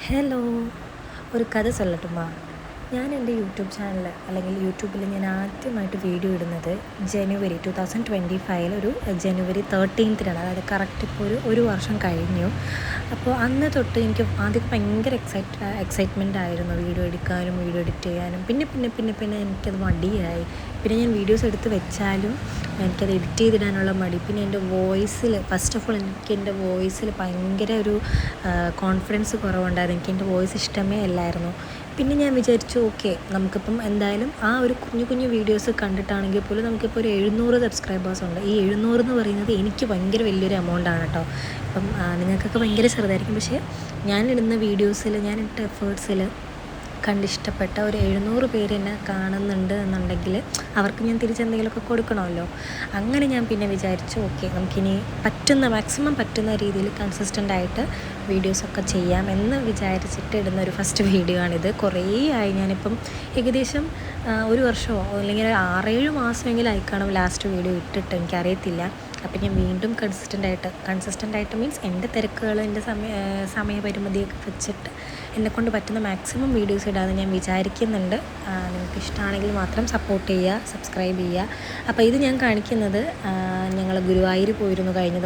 Hello, ഒരു കഥ ചൊല്ലട്ടുമാ. ഞാൻ എൻ്റെ യൂട്യൂബ് ചാനൽ അല്ലെങ്കിൽ യൂട്യൂബിൽ ഞാൻ ആദ്യമായിട്ട് വീഡിയോ ഇടുന്നത് ജനുവരി 2025 ഒരു ജനുവരി 13-നാണ്. അതായത് കറക്റ്റ് ഇപ്പോൾ ഒരു വർഷം കഴിഞ്ഞു. അപ്പോൾ അന്ന് തൊട്ട് എനിക്ക് ആദ്യം ഭയങ്കര എക്സൈറ്റ്മെൻ്റ് ആയിരുന്നു വീഡിയോ എടുക്കാനും വീഡിയോ എഡിറ്റ് ചെയ്യാനും. പിന്നെ എനിക്കത് മടിയായി. പിന്നെ ഞാൻ വീഡിയോസ് എടുത്ത് വെച്ചാലും എനിക്കത് എഡിറ്റ് ചെയ്തിടാനുള്ള മടി. പിന്നെ എൻ്റെ വോയിസിൽ ഫസ്റ്റ് ഓഫ് ഓൾ എനിക്ക് എൻ്റെ വോയിസിൽ ഭയങ്കര ഒരു കോൺഫിഡൻസ് കുറവുണ്ടായിരുന്നു. എനിക്ക് എൻ്റെ വോയിസ് ഇഷ്ടമേ അല്ലായിരുന്നു. പിന്നെ ഞാൻ വിചാരിച്ചു ഓക്കെ, നമുക്കിപ്പം എന്തായാലും ആ ഒരു കുഞ്ഞു വീഡിയോസ് കണ്ടിട്ടാണെങ്കിൽ പോലും നമുക്കിപ്പോൾ ഒരു 700 സബ്സ്ക്രൈബേഴ്സ് ഉണ്ട്. ഈ 700 എന്ന് പറയുന്നത് എനിക്ക് ഭയങ്കര വലിയൊരു എമൗണ്ടാണ് കേട്ടോ. ഇപ്പം നിങ്ങൾക്കൊക്കെ ഭയങ്കര ചെറുതായിരിക്കും, പക്ഷേ ഞാനിടുന്ന വീഡിയോസിൽ ഞാനിട്ട എഫേർട്സിൽ കണ്ടിഷ്ടപ്പെട്ട ഒരു 700 പേര് എന്നെ കാണുന്നുണ്ട് എന്നുണ്ടെങ്കിൽ അവർക്ക് ഞാൻ തിരിച്ചെന്തെങ്കിലുമൊക്കെ കൊടുക്കണമല്ലോ. അങ്ങനെ ഞാൻ പിന്നെ വിചാരിച്ചു ഓക്കെ, നമുക്കിനി മാക്സിമം പറ്റുന്ന രീതിയിൽ കൺസിസ്റ്റൻ്റായിട്ട് വീഡിയോസൊക്കെ ചെയ്യാം എന്ന് വിചാരിച്ചിട്ട് ഇടുന്ന ഒരു ഫസ്റ്റ് വീഡിയോ ആണിത്. കുറേ ആയി, ഞാനിപ്പം ഏകദേശം ഒരു വർഷമോ അല്ലെങ്കിൽ 6-7 മാസമെങ്കിലും ആയിക്കാണും ലാസ്റ്റ് വീഡിയോ ഇട്ടിട്ട്, എനിക്കറിയത്തില്ല. അപ്പം ഞാൻ വീണ്ടും കൺസിസ്റ്റൻ്റായിട്ട് മീൻസ് എൻ്റെ തിരക്കുകൾ, എൻ്റെ സമയപരിമിതിയൊക്കെ വെച്ചിട്ട് എന്നെക്കൊണ്ട് പറ്റുന്ന മാക്സിമം വീഡിയോസ് ഇടാമെന്ന് ഞാൻ വിചാരിക്കുന്നുണ്ട്. നിങ്ങൾക്ക് ഇഷ്ടമാണെങ്കിൽ മാത്രം സപ്പോർട്ട് ചെയ്യുക, സബ്സ്ക്രൈബ് ചെയ്യുക. അപ്പോൾ ഇത് ഞാൻ കാണിക്കുന്നത് ഞങ്ങൾ ഗുരുവായൂർ പോയിരുന്നു കഴിഞ്ഞ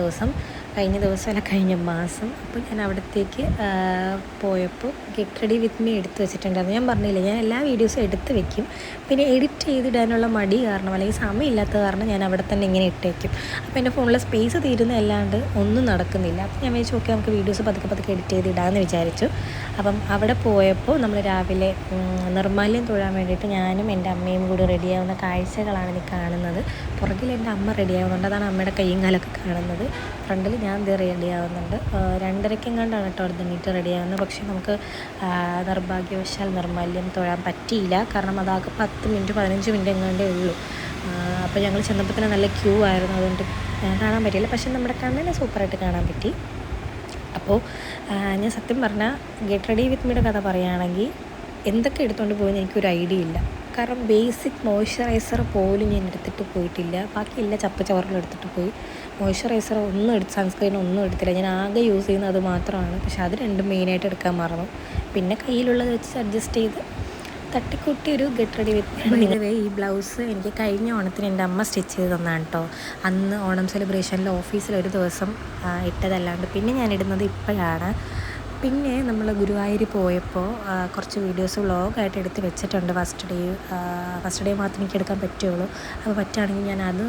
മാസം. അപ്പോൾ ഞാൻ അവിടത്തേക്ക് പോയപ്പോൾ ഗെറ്റ് റെഡി വിത്ത് മീ എടുത്ത് വെച്ചിട്ടുണ്ടായിരുന്നു. ഞാൻ പറഞ്ഞില്ലേ, ഞാൻ എല്ലാ വീഡിയോസും എടുത്ത് വെക്കും. പിന്നെ എഡിറ്റ് ചെയ്തിടാനുള്ള മടി കാരണം അല്ലെങ്കിൽ സമയമില്ലാത്ത കാരണം ഞാൻ അവിടെ തന്നെ ഇങ്ങനെ ഇട്ട് വയ്ക്കും. അപ്പോൾ എൻ്റെ ഫോണിലെ സ്പേസ് തീരുന്നതല്ലാണ്ട് ഒന്നും നടക്കുന്നില്ല. അപ്പോൾ ഞാൻ വിചാരിച്ചു ഓക്കെ, നമുക്ക് വീഡിയോസ് പതുക്കെ എഡിറ്റ് ചെയ്തിടാമെന്ന് വിചാരിച്ചു. അപ്പം അവിടെ പോയപ്പോൾ നമ്മൾ രാവിലെ നിർമ്മാല്യം തൊഴാൻ വേണ്ടിയിട്ട് ഞാനും എൻ്റെ അമ്മയും കൂടി റെഡിയാവുന്ന കാഴ്ചകളാണ് ഈ കാണുന്നത്. പുറകിൽ എൻ്റെ അമ്മ റെഡിയാവുന്നുണ്ട്, അതാണ് അമ്മയുടെ കൈയും കാലൊക്കെ കാണുന്നത്. ഫ്രണ്ടിൽ ഞാൻ റെഡിയാവുന്നുണ്ട്. 2:30 കേട്ടോ അടുത്ത് നീറ്റ് റെഡിയാവുന്നത്. പക്ഷേ നമുക്ക് നിർഭാഗ്യവശാൽ നിർമ്മാല്യം തൊഴാൻ പറ്റിയില്ല. കാരണം അതാകെ 10-15 മിനിറ്റ് എങ്ങാണ്ടേ ഉള്ളൂ. അപ്പോൾ ഞങ്ങൾ ചെന്നപ്പോൾ തന്നെ നല്ല ക്യൂ ആയിരുന്നു, അതുകൊണ്ട് കാണാൻ പറ്റിയില്ല. പക്ഷേ നമ്മുടെ കണ്ണിനെ സൂപ്പറായിട്ട് കാണാൻ പറ്റി. അപ്പോൾ ഞാൻ സത്യം പറഞ്ഞാൽ ഗെറ്റ് റെഡി വിത്ത് മീയുടെ കഥ പറയുകയാണെങ്കിൽ എന്തൊക്കെ എടുത്തുകൊണ്ട് പോകുമെന്ന് എനിക്കൊരു ഐഡിയ ഇല്ല. കാരണം ബേസിക് മോയ്സ്ചറൈസർ പോലും ഞാൻ എടുത്തിട്ട് പോയിട്ടില്ല. ബാക്കി എല്ലാ ചപ്പുചവറുകളും എടുത്തിട്ട് പോയി. മോയ്സ്ചറൈസർ സൺസ്ക്രീൻ ഒന്നും എടുത്തില്ല. ഞാൻ ആകെ യൂസ് ചെയ്യുന്നത് അത് മാത്രമാണ്. പക്ഷേ അത് രണ്ടും മെയിനായിട്ട് എടുക്കാൻ മറന്നു. പിന്നെ കയ്യിലുള്ളത് വെച്ച് അഡ്ജസ്റ്റ് ചെയ്ത് തട്ടിക്കൂട്ടി ഒരു ഗെറ്റ് റെഡി വിത്ത്. ഈ ബ്ലൗസ് എനിക്ക് കഴിഞ്ഞ ഓണത്തിന് എൻ്റെ അമ്മ സ്റ്റിച്ച് ചെയ്ത് തന്നാണ് കേട്ടോ. അന്ന് ഓണം സെലിബ്രേഷനിൽ ഓഫീസിൽ ഒരു ദിവസം ഇട്ടതല്ലാണ്ട് പിന്നെ ഞാൻ ഇടുന്നത് ഇപ്പോഴാണ്. പിന്നെ നമ്മൾ ഗുരുവായൂർ പോയപ്പോൾ കുറച്ച് വീഡിയോസ് വ്ളോഗായിട്ട് എടുത്ത് വെച്ചിട്ടുണ്ട്. ഫസ്റ്റ് ഡേ മാത്രമേ എനിക്ക് എടുക്കാൻ പറ്റുള്ളൂ. അപ്പോൾ പറ്റുകയാണെങ്കിൽ ഞാൻ അത്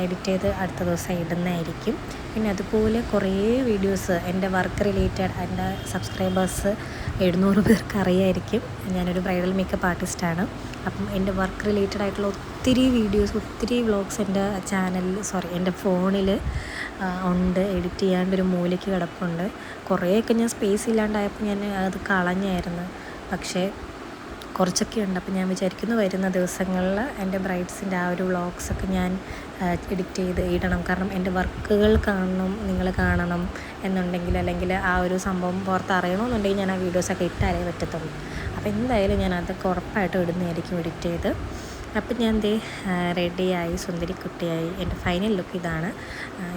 എഡിറ്റ് ചെയ്ത് അടുത്ത ദിവസം ഇടുന്നതായിരിക്കും. പിന്നെ അതുപോലെ കുറേ വീഡിയോസ് എൻ്റെ വർക്ക് റിലേറ്റഡ്, എൻ്റെ സബ്സ്ക്രൈബേഴ്സ് 700 പേർക്ക് അറിയായിരിക്കും. ഞാനൊരു ബ്രൈഡൽ മേക്കപ്പ് ആർട്ടിസ്റ്റാണ്. അപ്പം എൻ്റെ വർക്ക് റിലേറ്റഡ് ആയിട്ടുള്ള ഒത്തിരി വീഡിയോസ്, ഒത്തിരി വ്ളോഗ്സ് എൻ്റെ ഫോണിൽ ഉണ്ട്. എഡിറ്റ് ചെയ്യാണ്ടൊരു മൂലയ്ക്ക് കിടപ്പുണ്ട്. കുറേയൊക്കെ ഞാൻ സ്പേസ് ഇല്ലാണ്ടായപ്പോൾ ഞാൻ അത് കളഞ്ഞായിരുന്നു. പക്ഷേ കുറച്ചൊക്കെ ഉണ്ട്. അപ്പോൾ ഞാൻ വിചാരിക്കുന്നു വരുന്ന ദിവസങ്ങളിൽ എൻ്റെ ബ്രൈഡ്സിൻ്റെ ആ ഒരു വ്ളോഗ്സൊക്കെ ഞാൻ എഡിറ്റ് ചെയ്ത് ഇടണം. കാരണം എൻ്റെ വർക്കുകൾ നിങ്ങൾ കാണണം എന്നുണ്ടെങ്കിൽ, അല്ലെങ്കിൽ ആ ഒരു സംഭവം പുറത്ത് അറിയണമെന്നുണ്ടെങ്കിൽ ഞാൻ ആ വീഡിയോസൊക്കെ ഇട്ടാലേ പറ്റത്തുള്ളൂ. അപ്പോൾ എന്തായാലും ഞാൻ അതൊക്കെ ഉറപ്പായിട്ടും ഇടുന്നതായിരിക്കും എഡിറ്റ് ചെയ്ത്. അപ്പം ഞാൻ റെഡിയായി, സുന്ദരിക്കുട്ടിയായി. എൻ്റെ ഫൈനൽ ലുക്ക് ഇതാണ്.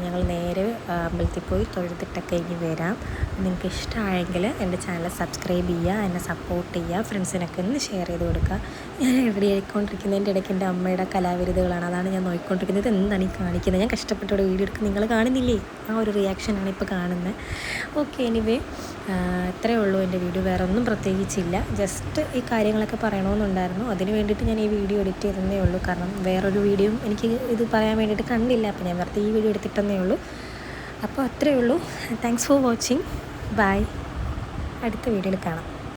ഞങ്ങൾ നേരെ അമ്പലത്തിൽ പോയി തൊഴുതിട്ടൊക്കെ ഇനി വരാം. നിങ്ങൾക്ക് ഇഷ്ടമായെങ്കിൽ എൻ്റെ ചാനൽ സബ്സ്ക്രൈബ് ചെയ്യുക, എന്നെ സപ്പോർട്ട് ചെയ്യുക, ഫ്രണ്ട്സിനൊക്കെ ഒന്ന് ഷെയർ ചെയ്ത് കൊടുക്കുക. ഞാൻ റെഡി ആയിക്കൊണ്ടിരിക്കുന്നതിൻ്റെ ഇടയ്ക്ക് എൻ്റെ അമ്മയുടെ കലാവിരുതുകളാണ്, അതാണ് ഞാൻ നോക്കിക്കൊണ്ടിരിക്കുന്നത്. എന്താണ് ഈ കാണിക്കുന്നത്? ഞാൻ കഷ്ടപ്പെട്ടോടെ വീഡിയോ എടുക്കുക, നിങ്ങൾ കാണുന്നില്ലേ? ആ ഒരു റിയാക്ഷനാണ് ഇപ്പോൾ കാണുന്നത്. ഓക്കെ, എനിവേ ഇത്രയേ ഉള്ളൂ എൻ്റെ വീഡിയോ. വേറെ ഒന്നും പ്രത്യേകിച്ചില്ല. ജസ്റ്റ് ഈ കാര്യങ്ങളൊക്കെ പറയണമെന്നുണ്ടായിരുന്നു. അതിന് വേണ്ടിയിട്ട് ഞാൻ ഈ വീഡിയോ എഡിറ്റ് ചെയ്തതേ ഉള്ളൂ. കാരണം വേറൊരു വീഡിയോയും എനിക്ക് ഇത് പറയാൻ വേണ്ടിയിട്ട് കണ്ടില്ല. അപ്പോൾ ഞാൻ വെറുതെ ഈ വീഡിയോ എടുത്തിട്ടേ ഉള്ളൂ. അപ്പോൾ അത്രയേ ഉള്ളൂ. Thanks for watching. ബൈ. അടുത്ത വീഡിയോയിൽ കാണാം.